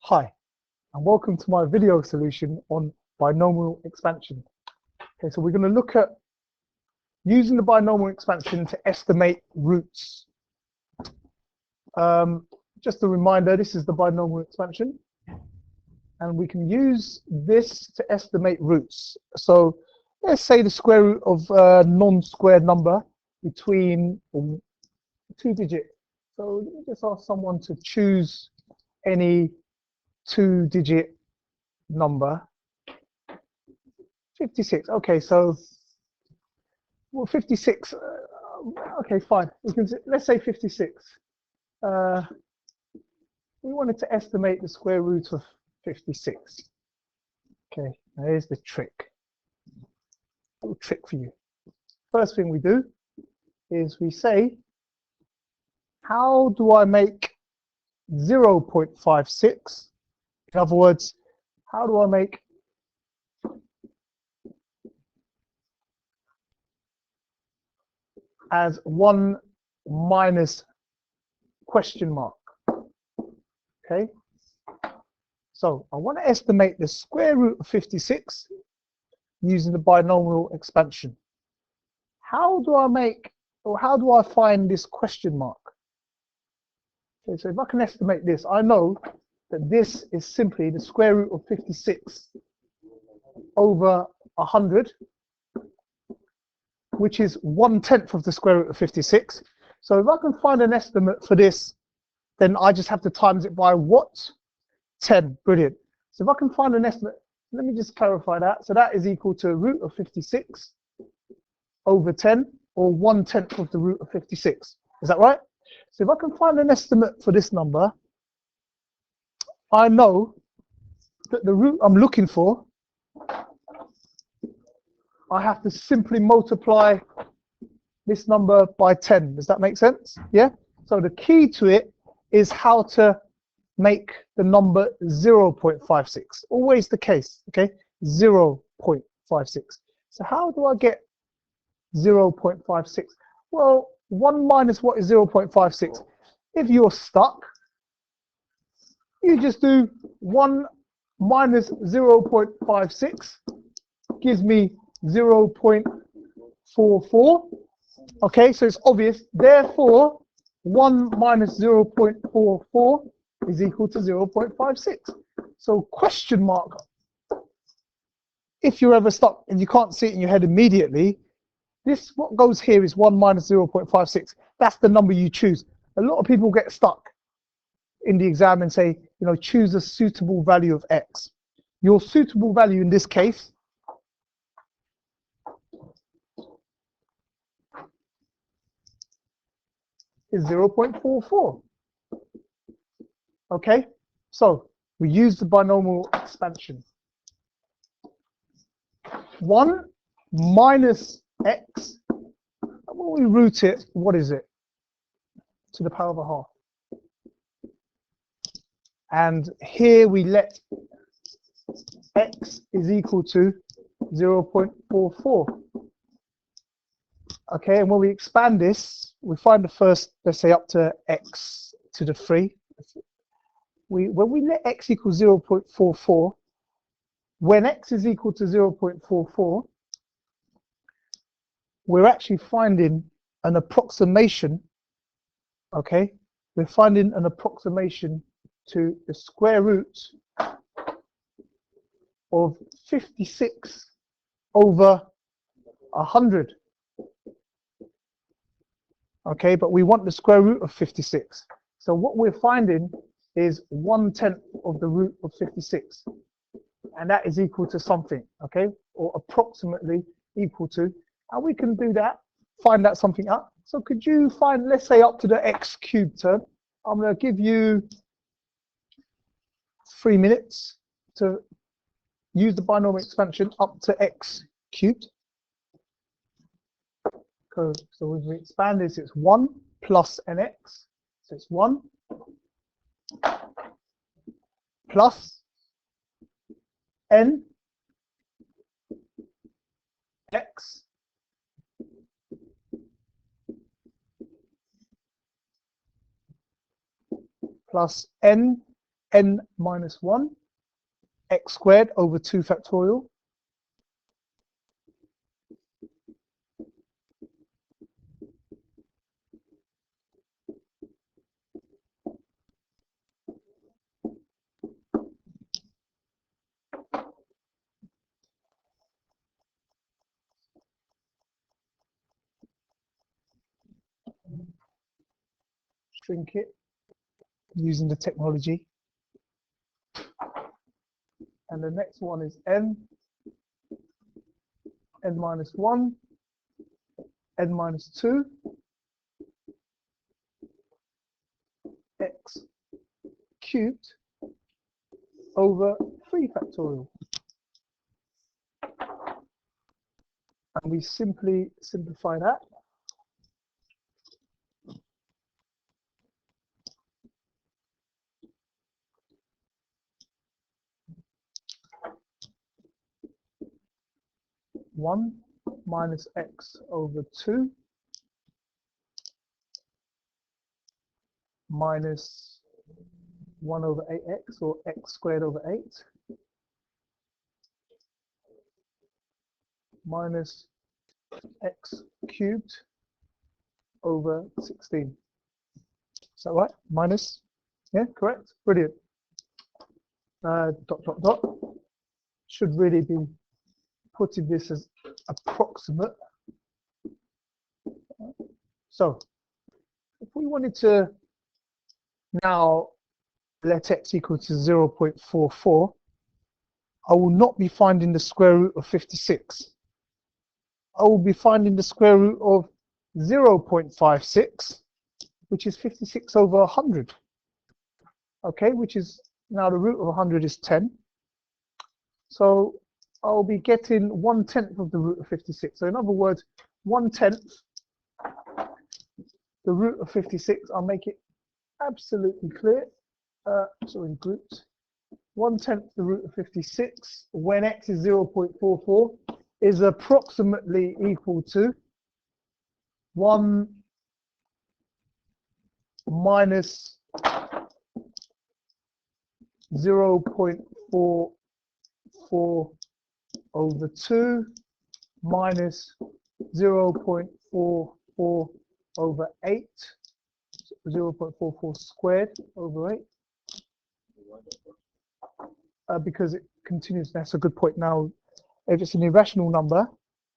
Hi, and welcome to my video solution on binomial expansion. Okay, so we're going to look at using the binomial expansion to estimate roots. Just a reminder, this is the binomial expansion, and we can use this to estimate roots. So let's say the square root of a non-squared number between 2-digit. So let me just ask someone to choose any 2-digit number. 56. Okay, so 56. Okay, fine. Let's say 56. We wanted to estimate the square root of 56. Okay, now here's the trick. A little trick for you. First thing we do is we say, how do I make 0.56? In other words, how do I make as 1 minus question mark? Okay, so I want to estimate the square root of 56 using the binomial expansion. How do I make, or how do I find this question mark? Okay, so if I can estimate this, I know that this is simply the square root of 56 over 100, which is 1/10 of the square root of 56. So if I can find an estimate for this, then I just have to times it by what? 10. Brilliant. So if I can find an estimate, let me just clarify that. So that is equal to root of 56 over 10, or 1/10 of the root of 56. Is that right? So if I can find an estimate for this number, I know that the root I'm looking for, I have to simply multiply this number by 10. Does that make sense? Yeah? So the key to it is how to make the number 0.56. Always the case, okay? 0.56. So how do I get 0.56? Well, 1 minus what is 0.56? If you're stuck, you just do 1 minus 0.56 gives me 0.44. Okay, so it's obvious. Therefore, 1 minus 0.44 is equal to 0.56. So question mark, if you're ever stuck and you can't see it in your head immediately, this, what goes here is 1 minus 0.56. That's the number you choose. A lot of people get stuck in the exam and say, you know, choose a suitable value of x. Your suitable value in this case is 0.44. Okay, so we use the binomial expansion. 1 minus x, and when we root it, what is it? To the power of a half. And here we let x is equal to 0.44. Okay, and when we expand this, we find the first, let's say up to x to the 3. When we let x equal 0.44, when x is equal to 0.44, we're actually finding an approximation, okay? We're finding an approximation to the square root of 56 over 100. Okay, but we want the square root of 56. So what we're finding is 1/10 of the root of 56. And that is equal to something, okay? Or approximately equal to. And we can do that, find that something out. So could you find, let's say up to the x cubed term. I'm going to give you 3 minutes to use the binomial expansion up to x cubed. So when we expand this, it's 1 plus nx. So it's 1 plus n x plus n n minus 1 x squared over 2 factorial shrink it using the technology. And the next one is n minus 1, n minus 2, x cubed over 3 factorial. And we simply simplify that. One minus x over 2 minus 1 over 8x, or x squared over 8, minus x cubed over 16. Is that right? Minus? Yeah, correct. Brilliant. Dot, dot, dot. Should really be putting this as approximate. So, if we wanted to now let x equal to 0.44, I will not be finding the square root of 56. I will be finding the square root of 0.56, which is 56 over 100. Okay, which is, now the root of 100 is 10. So I'll be getting 1/10 of the root of 56. So in other words, 1/10 the root of 56. I'll make it absolutely clear. So in groups, 1/10 the root of 56 when x is 0.44 is approximately equal to 1 minus 0.44 over 2 minus 0.44 over 8, 0.44 squared over 8. Because it continues, that's a good point. Now, if it's an irrational number,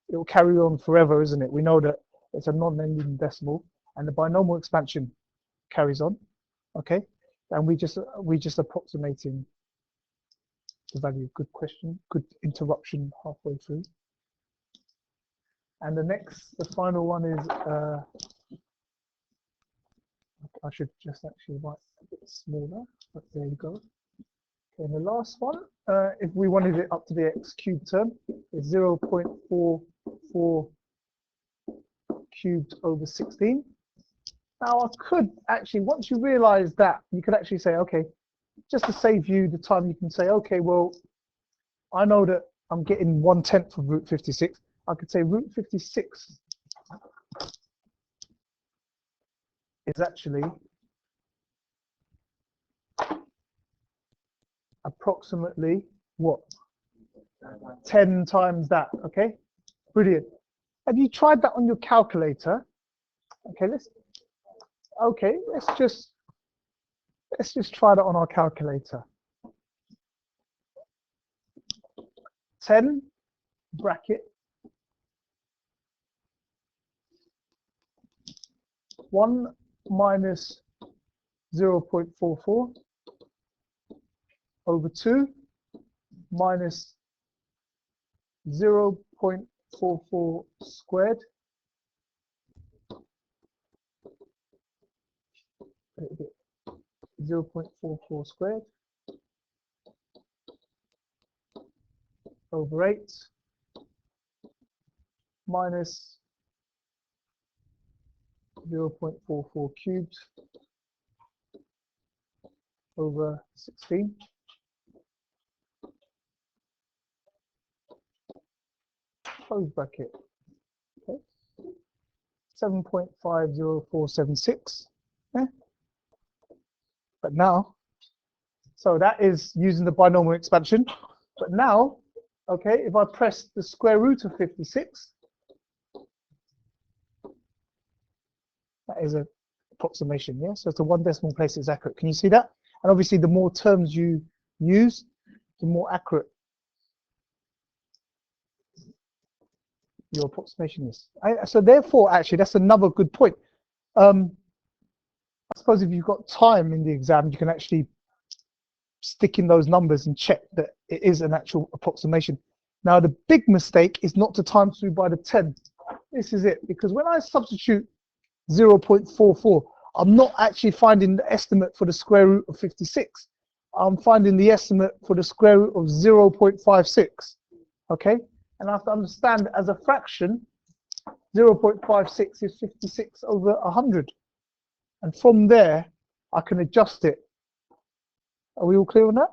it will carry on forever, isn't it? We know that it's a non-ending decimal, and the binomial expansion carries on. Okay, and we just approximating the value. Good question. Good interruption halfway through. And the final one is, I should just actually write a bit smaller, but there you go. Okay, and the last one, if we wanted it up to the x cubed term, is 0.44 cubed over 16. Now I could actually, once you realize that, you could actually say, okay, just to save you the time, you can say, okay, well, I know that I'm getting 1/10 of root 56. I could say root 56 is actually approximately what? 10 times that, okay? Brilliant. Have you tried that on your calculator? Okay, let's just try that on our calculator. 10 bracket 1 minus 0.44 over 2 minus 0.44 squared 0.44 squared over 8 minus 0.44 cubed over 16. Close bracket. Okay. 7.50476. Yeah. But now So that is using the binomial expansion. But now, okay, if I press the square root of 56, that is an approximation, yeah? So it's the 1 decimal place is accurate. Can you see that? And obviously, the more terms you use, the more accurate your approximation is. So therefore, actually, that's another good point. I suppose if you've got time in the exam, you can actually stick in those numbers and check that it is an actual approximation. Now, the big mistake is not to times through by the 10. This is it, because when I substitute 0.44, I'm not actually finding the estimate for the square root of 56. I'm finding the estimate for the square root of 0.56, okay? And I have to understand that as a fraction, 0.56 is 56 over 100. And from there, I can adjust it. Are we all clear on that?